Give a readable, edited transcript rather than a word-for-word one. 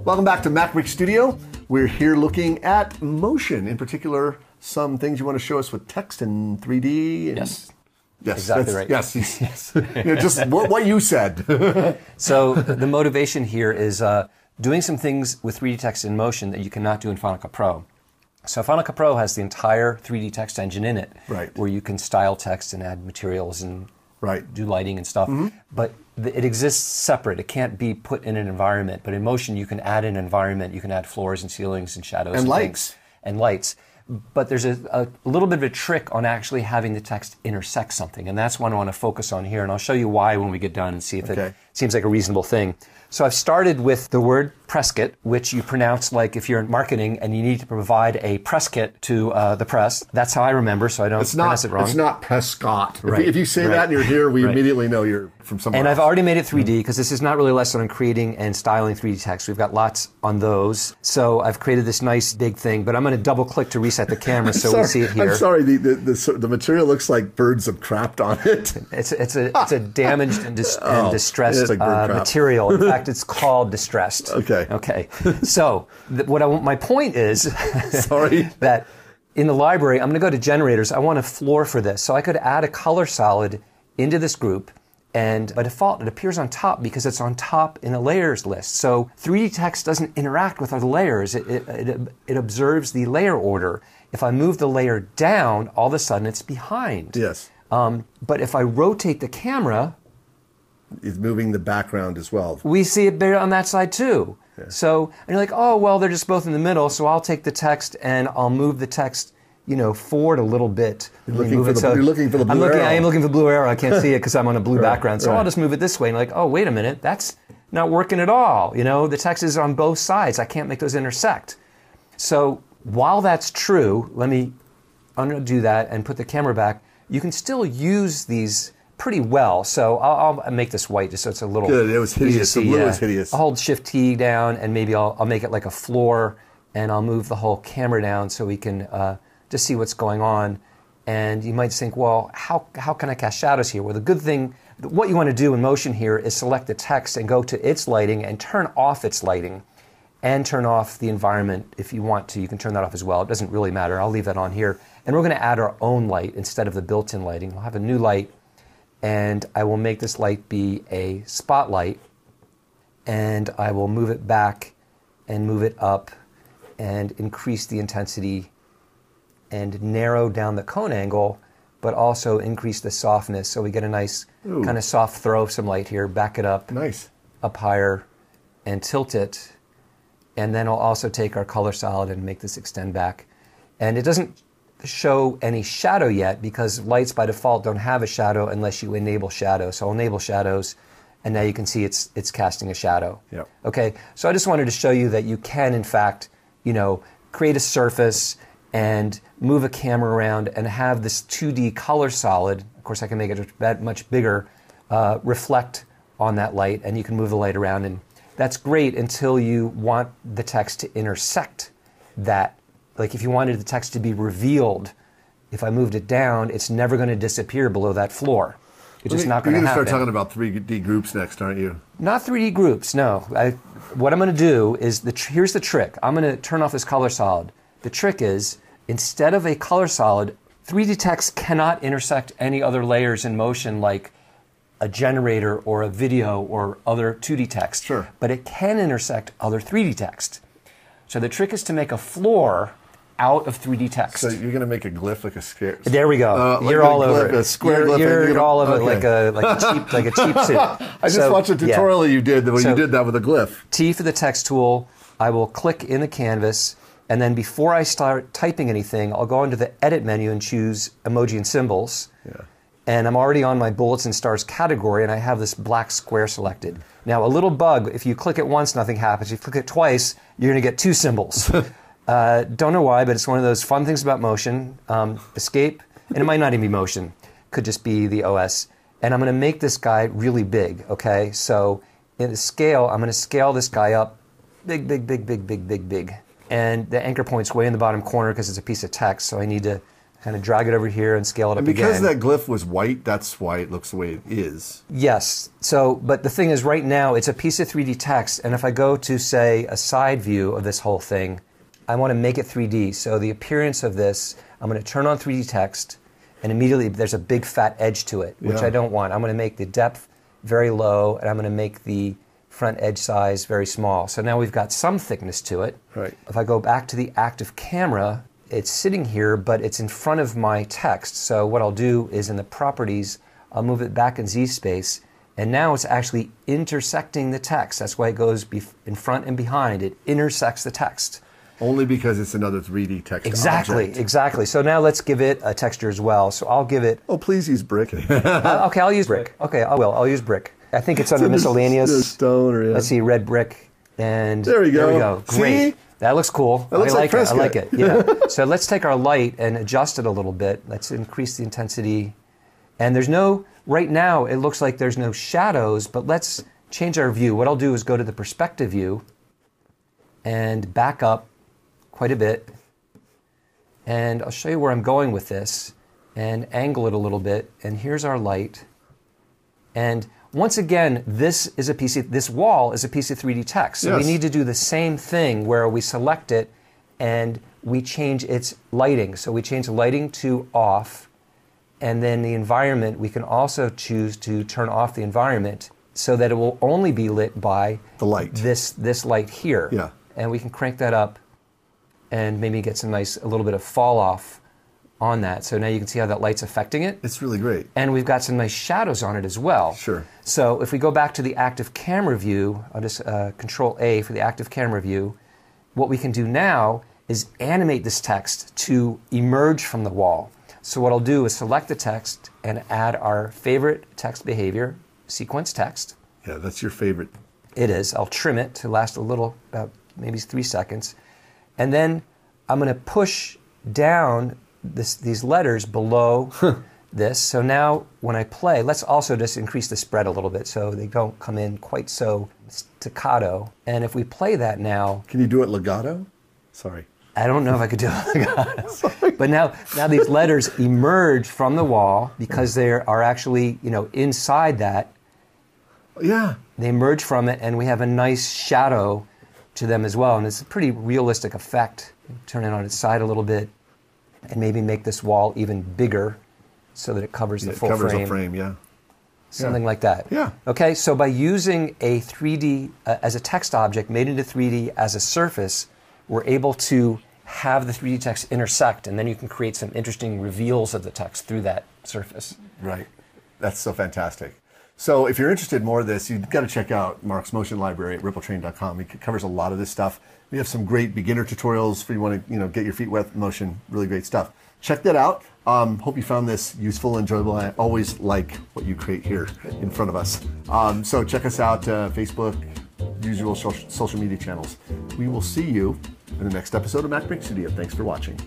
Welcome back to MacBreak Studio. We're here looking at motion, in particular, some things you want to show us with text and 3D. And yes. Yes, exactly right. Yes, yes. Just what you said. So the motivation here is doing some things with 3D text in motion that you cannot do in Final Cut Pro. So Final Cut Pro has the entire 3D text engine in it, right, where you can style text and add materials and right, do lighting and stuff. Mm-hmm. But it exists separate. It can't be put in an environment. But in motion, you can add an environment. You can add floors and ceilings and shadows and lights. And lights. But there's a little bit of a trick on actually having the text intersect something. And that's what I want to focus on here. And I'll show you why when we get done and see if it seems like a reasonable thing. So I've started with the word press kit, which you pronounce like if you're in marketing and you need to provide a press kit to the press. That's how I remember, so I don't pronounce it wrong. It's not Prescott. Right. If you say that and you're here, we immediately know you're from somewhere And else. I've already made it 3D because this is not really a lesson on creating and styling 3D text. We've got lots on those. So I've created this nice big thing, but I'm going to double click to reset the camera so we see it here. I'm sorry, the material looks like birds have crapped on it. It's a damaged and distressed material. In fact, it's called distressed. Okay. So my point is that in the library, I'm going to go to generators. I want a floor for this. So I could add a color solid into this group. And by default, it appears on top because it's on top in the layers list. So 3D text doesn't interact with other layers. It observes the layer order. If I move the layer down, all of a sudden it's behind. Yes. But if I rotate the camera, it's moving the background as well. We see it better on that side too. Yeah. So, and you're like, oh, well, they're just both in the middle, so I'll take the text and I'll move the text, forward a little bit. You're looking for the blue arrow. I am looking for the blue arrow. I can't see it because I'm on a blue background, so I'll just move it this way. And like, oh, wait a minute, that's not working at all. The text is on both sides. I can't make those intersect. So while that's true, let me undo that and put the camera back. You can still use these pretty well. So I'll make this white just so it's a little good. It was hideous. The blue was hideous. I'll hold Shift-T down and maybe I'll make it like a floor and I'll move the whole camera down so we can just see what's going on. And you might think, well, how can I cast shadows here? Well, the good thing, what you want to do in motion here is select the text and go to its lighting and turn off its lighting and turn off the environment if you want to. You can turn that off as well. It doesn't really matter. I'll leave that on here. And we're going to add our own light instead of the built-in lighting. We'll have a new light. And I will make this light be a spotlight, and I will move it back and move it up and increase the intensity and narrow down the cone angle, but also increase the softness so we get a nice kind of soft throw of some light here. Back it up, up higher, and tilt it. And then I'll also take our color solid and make this extend back. And it doesn't show any shadow yet because lights by default don't have a shadow unless you enable shadow. So I'll enable shadows, and now you can see it's casting a shadow. Yep. Okay, so I just wanted to show you that you can, in fact, create a surface and move a camera around and have this 2D color solid. Of course, I can make it much bigger, reflect on that light, and you can move the light around, and that's great until you want the text to intersect that. Like if you wanted the text to be revealed, if I moved it down, it's never going to disappear below that floor. It's just not going to happen. You're going to start talking about 3D groups next, aren't you? Not 3D groups, no. What I'm going to do is, here's the trick. I'm going to turn off this color solid. The trick is, instead of a color solid, 3D text cannot intersect any other layers in motion like a generator or a video or other 2D text. Sure. But it can intersect other 3D text. So the trick is to make a floor out of 3D text. So you're going to make a glyph like a square. There we go. You're all over it. A square glyph. You're all over it like a cheap suit. I just watched a tutorial you did where you did that with a glyph. T for the text tool. I will click in the canvas, and then before I start typing anything, I'll go into the edit menu and choose emoji and symbols. Yeah. And I'm already on my bullets and stars category, and I have this black square selected. Now, a little bug: if you click it once, nothing happens. If you click it twice, you're going to get two symbols. Don't know why, but it's one of those fun things about motion. Escape, and it might not even be motion. Could just be the OS. And I'm going to make this guy really big, okay? So in the scale, I'm going to scale this guy up. Big, big, big, big, big, big, big. And the anchor point's way in the bottom corner because it's a piece of text, so I need to kind of drag it over here and scale it up And because again. that glyph was white, that's why it looks the way it is. Yes. So, but the thing is, right now, it's a piece of 3D text, and if I go to, say, a side view of this whole thing, I want to make it 3D. So the appearance of this, I'm going to turn on 3D text, and immediately there's a big fat edge to it, which I don't want. I'm going to make the depth very low, and I'm going to make the front edge size very small. So now we've got some thickness to it. Right. If I go back to the active camera, it's sitting here, but it's in front of my text. So what I'll do is in the properties, I'll move it back in Z space, and now it's actually intersecting the text. That's why it goes in front and behind. It intersects the text. Only because it's another 3D text object. Exactly. So now let's give it a texture as well. So I'll give it... Oh, please use brick. Okay, I'll use brick. Okay, I will. I'll use brick. I think it's under miscellaneous. Stone or, yeah. Let's see, red brick. And there we go. There we go. Great. See? That looks cool. That looks like it. I Fresco. like it. Yeah. So let's take our light and adjust it a little bit. Let's increase the intensity. And there's no, right now, it looks like there's no shadows, but let's change our view. What I'll do is go to the perspective view and back up quite a bit. And I'll show you where I'm going with this and angle it a little bit. And here's our light. And once again, this wall is a piece of 3D text. So we need to do the same thing where we select it and we change its lighting. So we change the lighting to off, and then the environment, we can also choose to turn off the environment so that it will only be lit by the light. This light here. Yeah. And we can crank that up and maybe get a little bit of fall off on that. So now you can see how that light's affecting it. It's really great. And we've got some nice shadows on it as well. Sure. So if we go back to the active camera view, I'll just Control A for the active camera view. What we can do now is animate this text to emerge from the wall. So what I'll do is select the text and add our favorite text behavior, sequence text. Yeah, that's your favorite. It is. I'll trim it to last a little, about maybe 3 seconds. And then I'm going to push down these letters below this. So now when I play, let's also just increase the spread a little bit so they don't come in quite so staccato. And if we play that now... Can you do it legato? Sorry. I don't know if I could do it legato. But now these letters emerge from the wall because they are actually, inside that. Yeah. They emerge from it, and we have a nice shadow to them as well. And it's a pretty realistic effect. Turn it on its side a little bit, and maybe make this wall even bigger so that it covers the full frame. It covers the frame, yeah. Something like that. Yeah. Okay, so by using a 3D, as a text object made into 3D as a surface, we're able to have the 3D text intersect, and then you can create some interesting reveals of the text through that surface. Right. That's so fantastic. So if you're interested in more of this, you've got to check out Mark's Motion Library at rippletrain.com. It covers a lot of this stuff. We have some great beginner tutorials for you want to get your feet wet with motion. Really great stuff. Check that out. Hope you found this useful, enjoyable. I always like what you create here in front of us. So check us out, Facebook, usual social media channels. We will see you in the next episode of MacBreak Studio. Thanks for watching.